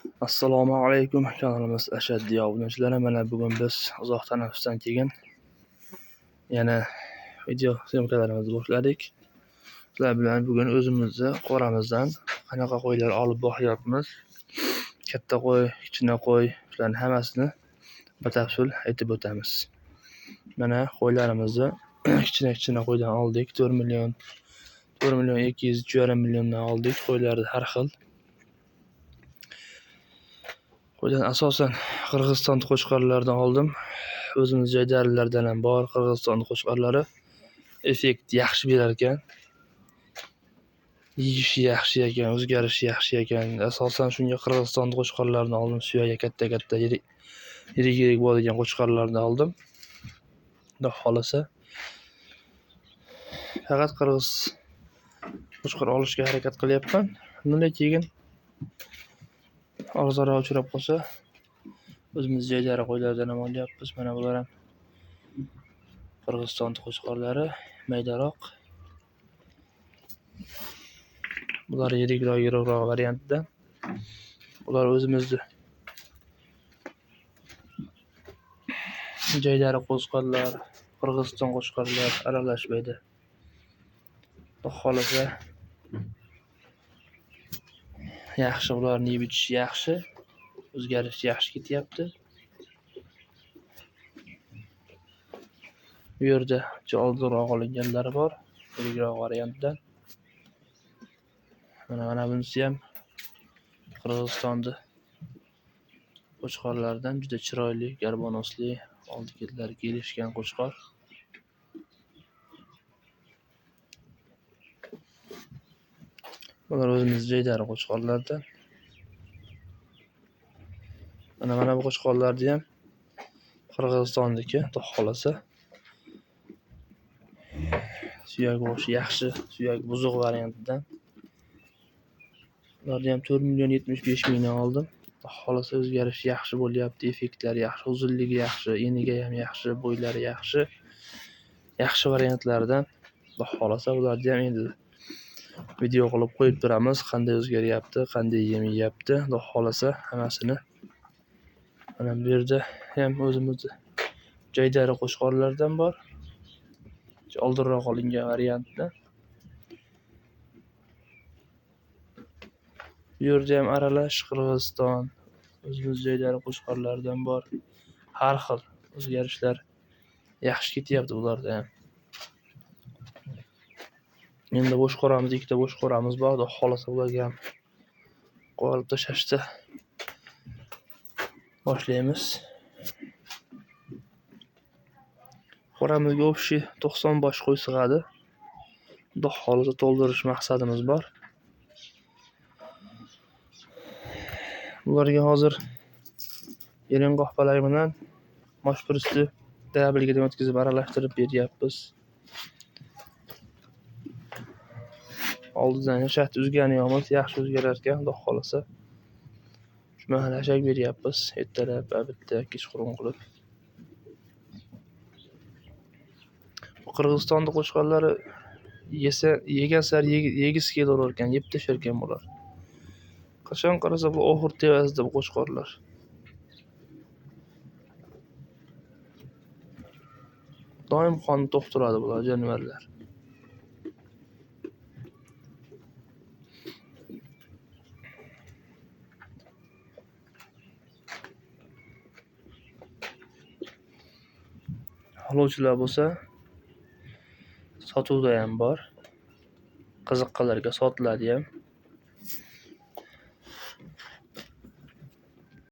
Assalomu alaykum, kanalimiz ashaddiy obunachilari. Mana bugun biz uzoq tanaffusdan keyin yana video syomkalarimizni boshladik. Sizlar bilan bugun o'zimizni qo'ramizdan qanaqa qo'ylar olib boryapmiz, katta qo'y, kichkina qo'y, shularning hammasini batafsil aytib o'tamiz. Mana qo'ylarimizni kichkina qo'ydan oldik. 4 million 200 3,5 milliondan oldik. Qo'ylarni har xil. Qo'ydan asosan Qirg'iziston qo'chqorlaridan oldim. O'zimiz joydarilardan ham bor. Qirg'iziston qo'chqorlari effekt yaxshi berar ekan. Yeyishi yaxshi ekan, o'zgarishi yaxshi ekan. Asosan shunga Qirg'iziston qo'chqorlaridan oldim. Suyagi katta, yirik bo'lgan qo'chqorlardan oldim. Xudo xolasa faqat qirg'iz qo'chqor olishga harakat qilyapman. Lekin og'zaro uchrab qolsa o'zimiz joydari qo'ylardan ham olyapmiz. Mana bular ham Qirg'iziston qo'chqorlari, maydaroq. Bular yirikroq variantida. Bular o'zimizni joydari qo'chqorlar, Qirg'iziston qo'chqorlar aralashmaydi. Xudo xolasa yaxshi, ularning yeb ichishi yaxshi, o'zgarishi yaxshi ketyapti. Bu yerda oldinroq olinganlari bor, yirikroq variantda. Mana bunisi ham Qirg'izistonda qo'chqorlardan juda chiroyli, garbonosli, oldi-ketlari kelishgan qo'chqor. Bular o'zimiz joydari qo'chqorlardan. Mana bu qo'chqorlarni ham Qirg'izistonniki, xudo xolasa. Suyak boshi yaxshi, suyak buzuq variantidan. Ularni ham 4 million 75 mingdan oldim. Xudo xolasa o'zgarishi yaxshi bo'lyapti, effektlari yaxshi, uzunligi yaxshi, eniga ham yaxshi, bo'ylari yaxshi. Yaxshi variantlardan. Xudo xolasa ularni ham endi video qilib qo'yib turamiz, qanday o'zgaryapti, qanday yemayapti. Xudo xolasa hammasini. Mana bu yerda ham o'zimiz joydari qo'chqorlardan bor. Oldinroq olingan variantda. Bu yerda ham aralash Qirg'iziston, o'zimiz joydari qo'chqorlardan bor. Har xil o'zgarishlar yaxshi ketyapti ularda ham. Endi bo'sh qo'ramiz, ikkita bo'sh qo'ramiz bor. Xudo xolasa ularga ham qo'yib tashlashda boshlaymiz. Qo'ramizga o'pshi 90 bosh qo'y sig'adi. Xudo xolasa to'ldirish maqsadimiz bor. Ularga hozir yeling'oq palak bilan moshpiristni dablga o'tkazib aralashtirib beryapmiz. Oldidan shat uzgani yo'qmiz, yaxshi o'zgarar ekan, xudo xolasa. Shumalashak beryapmiz, ertalab, bitta kechqurun qilib. Qirg'izistonda qo'chqorlari yegan sari yegisi kelaverar ekan, yeb tashlar ekan bular. Qachon qarasa bu oxir tevazida bu qo'chqorlar. Doim qonni to'xtiradi bular jonivorlar. Oluvchilar bo'lsa sotuvda ham bor. Qiziqqanlarga sotiladi ham.